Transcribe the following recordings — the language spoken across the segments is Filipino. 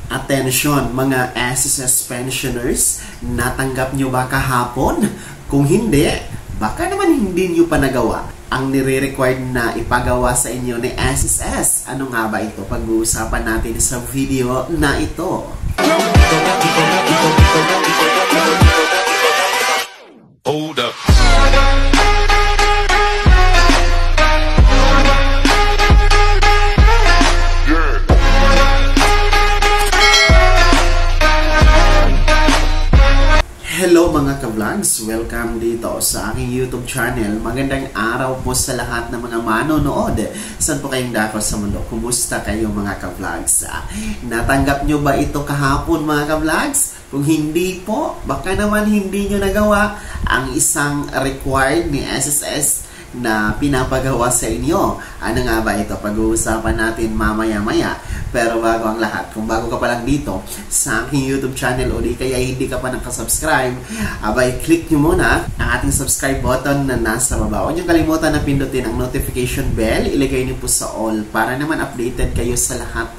Attention mga SSS pensioners, natanggap nyo ba kahapon? Kung hindi, baka naman hindi nyo pa nagawa ang nire-required na ipagawa sa inyo ni SSS. Ano nga ba ito? Pag-uusapan natin sa video na ito. Hold up. Hello mga ka-vlogs! Welcome dito sa aking YouTube channel. Magandang araw po sa lahat ng mga manonood. Saan po kayong dako sa mundo? Kumusta kayo mga ka-vlogs? Natanggap nyo ba ito kahapon mga ka-vlogs? Kung hindi po, baka naman hindi nyo nagawa ang isang required ni SSS na pinapagawa sa inyo. Ano nga ba ito? Pag-uusapan natin mamaya-maya. Pero bago ang lahat, kung bago ka pa lang dito sa aking YouTube channel o di kaya hindi ka pa nakasubscribe, abay click nyo muna ang ating subscribe button na nasa baba. Huwag nyo kalimutan na pindutin ang notification bell, ilagay nyo po sa all para naman updated kayo sa lahat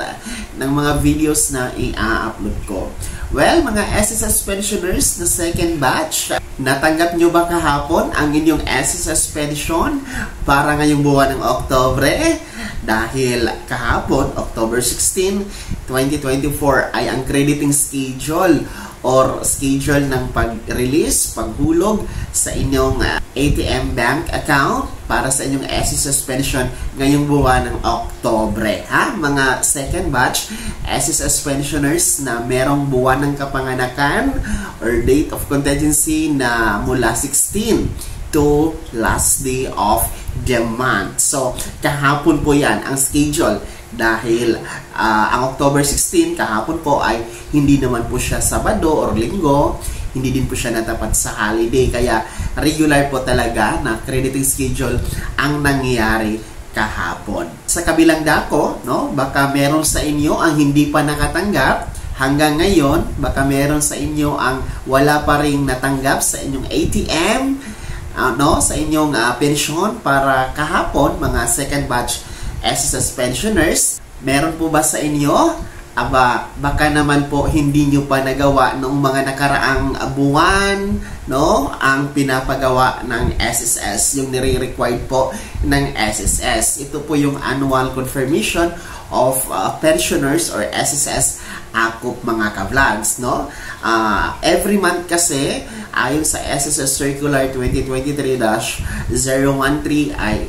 ng mga videos na i-upload ko. Well, mga SSS pensioners na second batch, natanggap nyo ba kahapon ang inyong SSS pension para ngayong buwan ng Oktobre? Dahil kahapon, October 16, 2024 ay ang crediting schedule or schedule ng pag-release, paghulog sa inyong ATM bank account para sa inyong SSS pension ngayong buwan ng Oktobre. Mga second batch SSS pensioners na merong buwan ng kapanganakan or date of contingency na mula 16 to last day of the month. So, kahapon po yan ang schedule dahil ang October 16 kahapon po ay hindi naman po siya Sabado or Linggo, hindi din po siya natapat sa holiday, kaya regular po talaga na crediting schedule ang nangyayari kahapon. Sa kabilang dako, no, baka meron sa inyo ang hindi pa nakatanggap hanggang ngayon, baka meron sa inyo ang wala pa ring natanggap sa inyong ATM, sa inyong pensyon para kahapon, mga second batch SSS pensioners. Meron po ba sa inyo? Baka naman po hindi nyo pa nagawa noong mga nakaraang buwan, no? Ang pinapagawa ng SSS, yung nire-required po ng SSS. Ito po yung annual confirmation of pensioners or SSS AKUP mga ka-vlogs, no? Every month kasi, ayon sa SSS Circular 2023-013 ay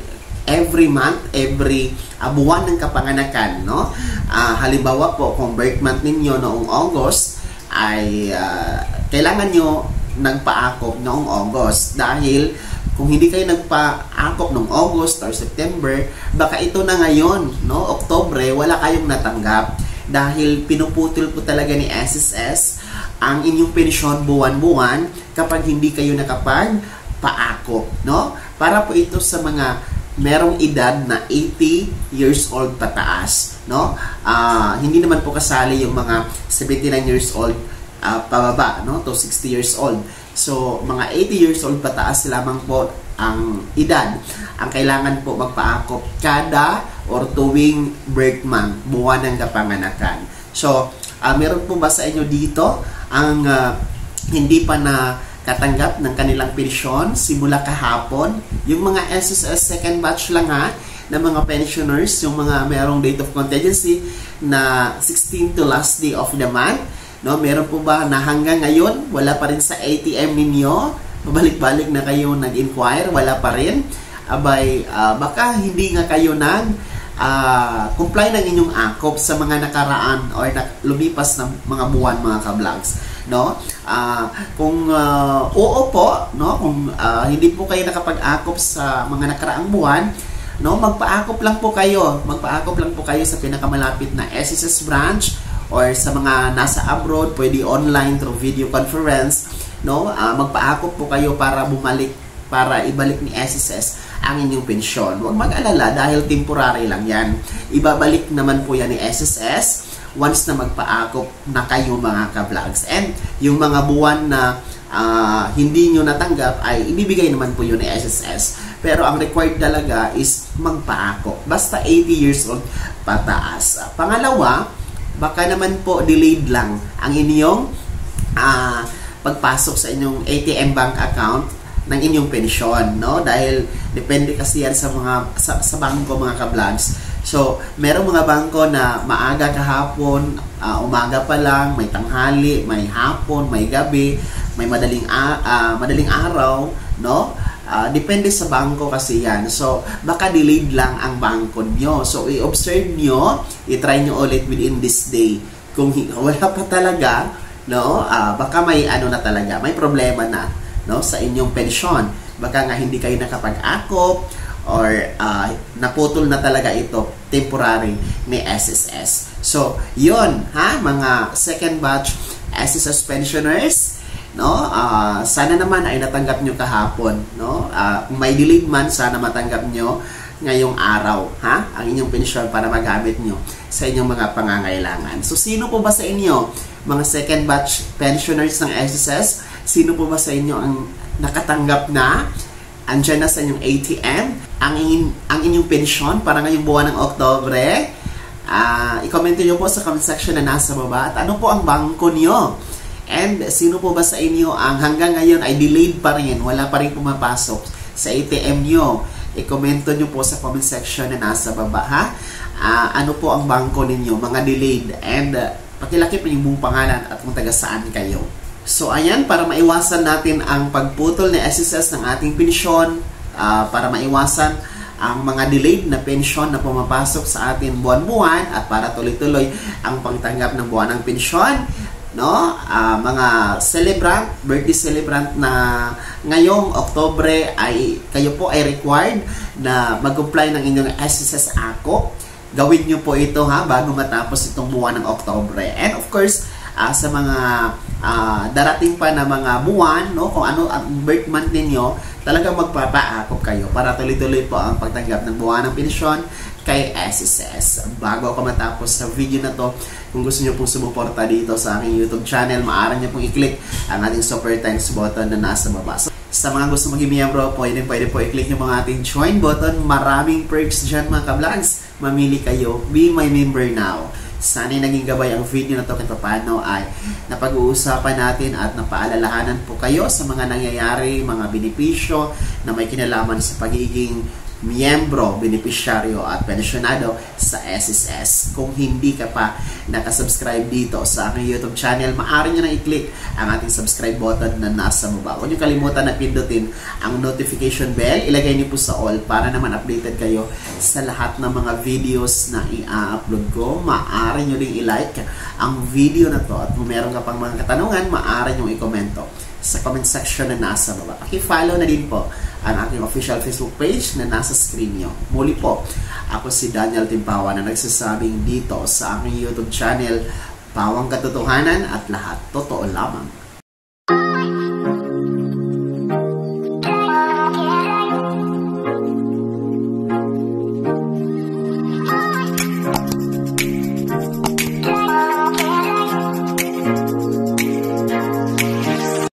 every month, every buwan ng kapanganakan, no? Halimbawa po, kung birth month ninyo noong August, ay kailangan nyo nagpa-akop noong August. Dahil kung hindi kayo nagpa-akop noong August or September, baka ito na ngayon, no? Oktobre, wala kayong natanggap. Dahil pinuputol po talaga ni SSS ang inyong pensyon buwan-buwan kapag hindi kayo nakapag-paakop, no? Para po ito sa mga merong edad na 80 years old pataas, no? Hindi naman po kasali yung mga 79 years old pababa, no, to 60 years old. So, mga 80 years old pataas lamang po ang edad. Ang kailangan po magpaakop kada or tuwing birth month, buwan ng kapanganakan. So, meron po ba sa inyo dito ang hindi pa na katanggap ng kanilang pensyon simula kahapon? Yung mga SSS second batch lang na mga pensioners, yung mga merong date of contingency na 16 to last day of the month, no? Meron po ba na hanggang ngayon wala pa rin sa ATM ninyo? Pabalik-balik na kayo nag-inquire, wala pa rin? Baka hindi nga kayo comply ng inyong akop sa mga nakaraan or lumipas ng mga buwan mga ka-vlogs, no? Kung oo po, no, kung hindi po kayo nakapag-akop sa mga nakaraang buwan, no, magpa-akop lang po kayo. Magpa-akop lang po kayo sa pinakamalapit na SSS branch or sa mga nasa abroad, pwede online through video conference, no? Magpa-akop po kayo para ibalik ni SSS ang inyong pensyon. Huwag mag-alala dahil temporary lang yan. Ibabalik naman po yan ni SSS once na magpa-akop na kayo mga ka-vlogs. And yung mga buwan na hindi nyo natanggap ay ibibigay naman po yun ni SSS. Pero ang required talaga is magpa-akop. Basta 80 years old pataas. Pangalawa, baka naman po delayed lang ang inyong pagpasok sa inyong ATM bank account ng inyong pensyon, no? Dahil depende kasi yan sa mga sa bangko, mga ka-vlogs. So, merong mga bangko na maaga kahapon, umaga pa lang, may tanghali, may hapon, may gabi, may madaling araw, no? Depende sa bangko kasi yan. So, baka delayed lang ang bangko nyo. So, i-observe nyo, i-try nyo ulit within this day. Kung wala pa talaga, no? Baka may na talaga, may problema na, no? Sa inyong pensyon. Baka nga hindi kayo nakapag-akop or naputol na talaga ito, temporary ni SSS. So, yun, mga second batch SSS pensioners, no? Sana naman ay natanggap nyo kahapon, no? Kung may delayed man, sana matanggap nyo ngayong araw, ang inyong pensyon para magamit nyo sa inyong mga pangangailangan. So, sino po ba sa inyo, mga second batch pensioners ng SSS, sino po ba sa inyo ang nakatanggap na, andyan na sa inyong ATM, ang inyong pensyon para ngayong buwan ng Oktobre? I-comment nyo po sa comment section na nasa baba. At ano po ang bangko nyo? And sino po ba sa inyo ang hanggang ngayon ay delayed pa rin, wala pa rin pumapasok sa ATM nyo? I-commento nyo po sa comment section na nasa baba, ano po ang bangko ninyo, mga delayed, and pakilaki po yung buong pangalan at kung taga saan kayo. So ayan, para maiwasan natin ang pagputol ng SSS ng ating pensyon, para maiwasan ang mga delayed na pensyon na pumapasok sa atin buwan-buwan, at para tuloy-tuloy ang pagtanggap ng buwan ng pensyon, no? Mga celebrant, birthday celebrant na ngayong Oktobre, ay kayo po ay required na mag-apply ng inyong SSS AKO. Gawin nyo po ito bago matapos itong buwan ng Oktobre. And of course, sa mga darating pa na mga buwan, no, kung ano ang birth month ninyo, talagang magpapaakop kayo para tuloy-tuloy po ang pagtanggap ng buwan ng pensyon kay SSS. Bago ako matapos sa video na to, kung gusto nyo pong sumuporta dito sa aking YouTube channel, maaari nyo pong i-click ang ating super thanks button na nasa baba. So, sa mga gusto maging miyembro, pwede po i-click yung mga ating join button. Maraming perks dyan, mga ka-vlogs. Mamili kayo. Be my member now. Sana'y naging gabay ang video na to kahit paano ay napag-uusapan natin at napaalalahanan po kayo sa mga nangyayari, mga benepisyo na may kinalaman sa pagiging miyembro, benepisyaryo at pensyonado sa SSS. Kung hindi ka pa nakasubscribe dito sa aking YouTube channel, maaari nyo na i-click ang ating subscribe button na nasa baba. Huwag nyo kalimutan na pindutin ang notification bell. Ilagay nyo po sa all para naman updated kayo sa lahat ng mga videos na i-upload ko. Maaari nyo rin i-like ang video na to, at kung meron ka pang mga katanungan, maaari nyo i-komento sa comment section na nasa baba. I-follow na din po ang aking official Facebook page na nasa screen nyo. Muli po, ako si Daniel Timpawa na nagsasabing dito sa aking YouTube channel, Pawang Katotohanan at lahat totoo lamang.